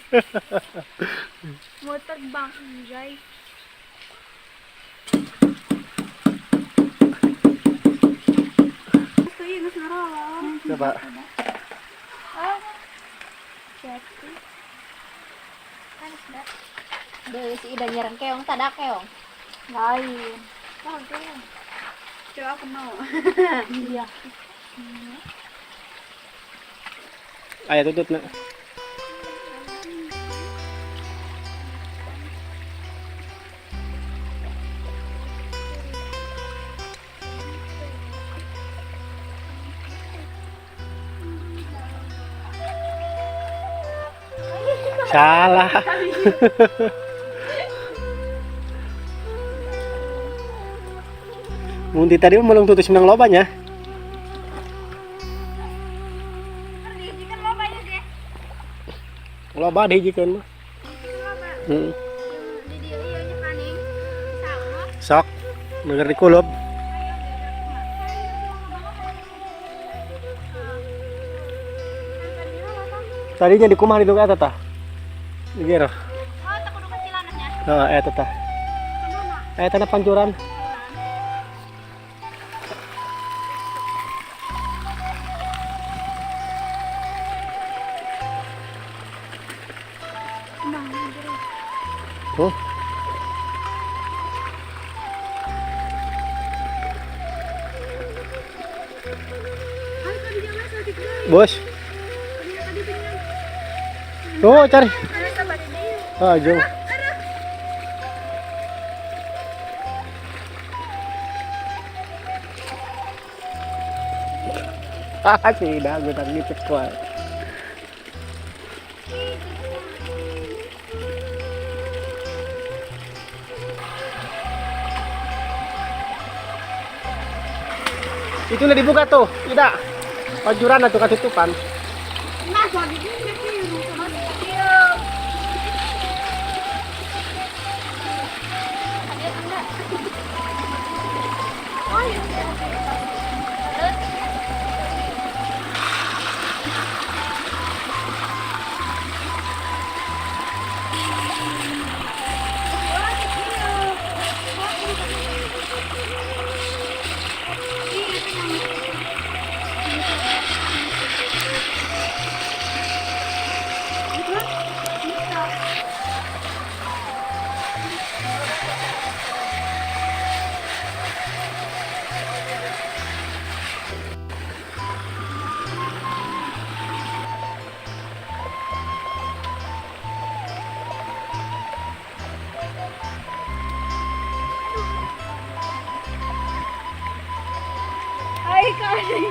Mau terbang guys. Coba. Jadi panas dah. Deui si Ida nyerang keong tadak keong. Lain. Bagus. Coba aku mau. Iya. Ayo tutut nak. Salah. Munti tadi melung tutus menang lobanya. Loba dihijikeun mah. Heeh. Di dia ieu nya kaning. Sama. Sok. Neueur dikulup. Tadinya di kumah di duka eta tah. Di gero. Oh, tak kudu kecilanasnya. Heeh, eta tah. Eta na pancuran. Oh. Bos. Tuh cari. Ah, jauh. Ah, tidak, gue tak gitu kuat. Itu udah dibuka tuh, tidak. Pancuran atau ketutupan. Nah, jadi ini sih sama dia. Oh, iya. Hai kali.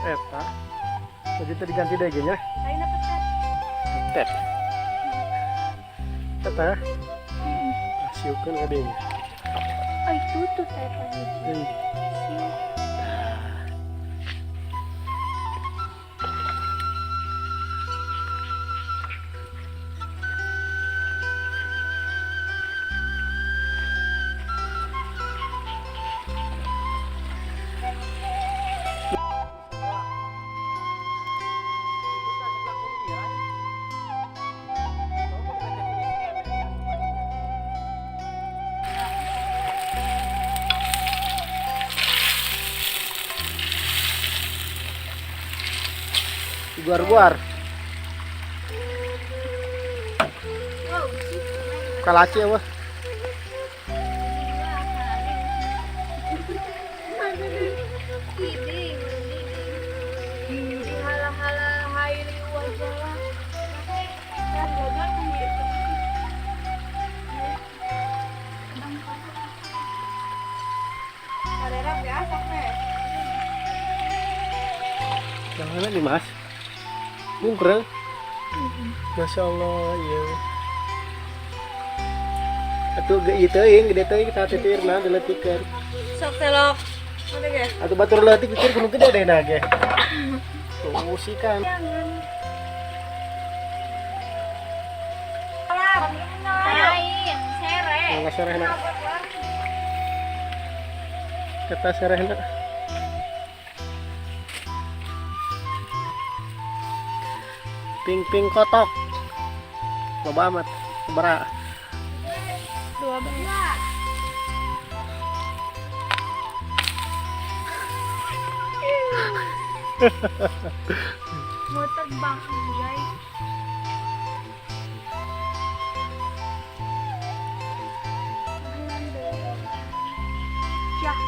Eta. Jadi itu diganti deh gini ya. Lain apa tet? Tet. Teta. Siukeun ka deui. Oh, itu tuh tet tadi. Guar-guar. Wow. Kalaci wah. Yang mana nih mas? Bungkreng. Masya Allah, iya. Atuh ge teuing gede teuing kita titirna diletikeun. Sok telok. Oke ge. Atuh batur leutik pikir kudu gede deh na ge. Tuh kan. Lain, sere. Nggak serehna. Kata serehna. Ping kotok. Loba amat. Sabaraha? 12. Mau terbang guys. Syah.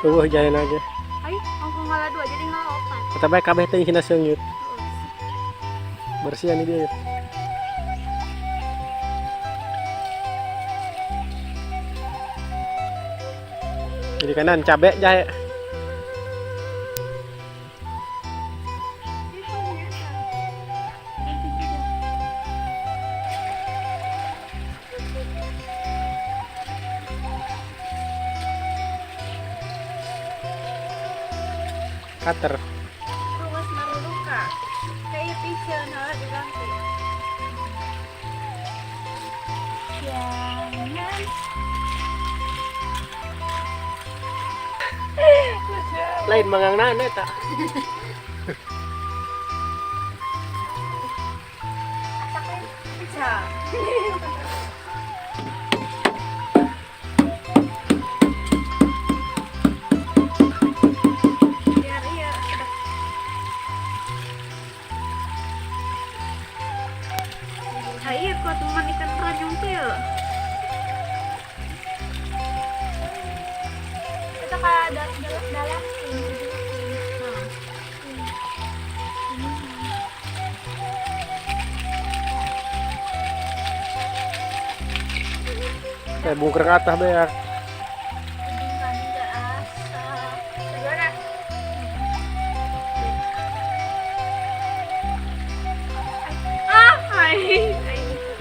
Tuh jalan aja. Ayo, aku ngalah 2 jadi ngalah 4. Kata baik kabeh teh hina seungeut. Bersihan dia. Jadi kanan cabe jahe. Cutter. Ruas maruduka. Kayak pisau nah diganti. Jangan. Lain mangang nana eta. Bisa. Biar iya. Ayo kok teman ikan ranjung tuh ya. Kita kayak dalam ini. Kayak bungker ke atas beak.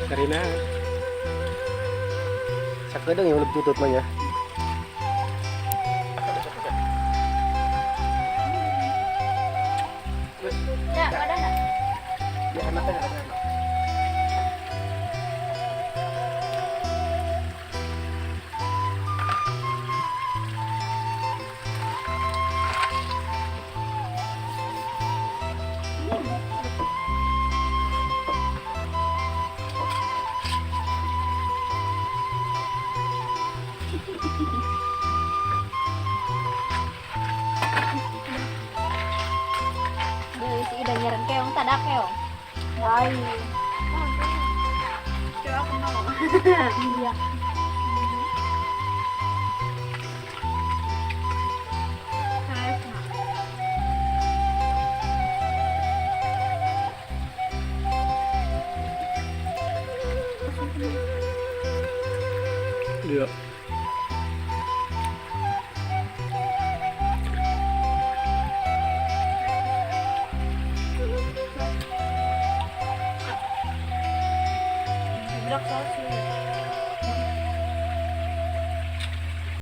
Karina. Sakedeung yang lebih tutut mah ya. Ya, ada enggak? Ya anaknya. Duh, si Ida nyerang keong tadak keong. Lain. Coba aku mau. Iya.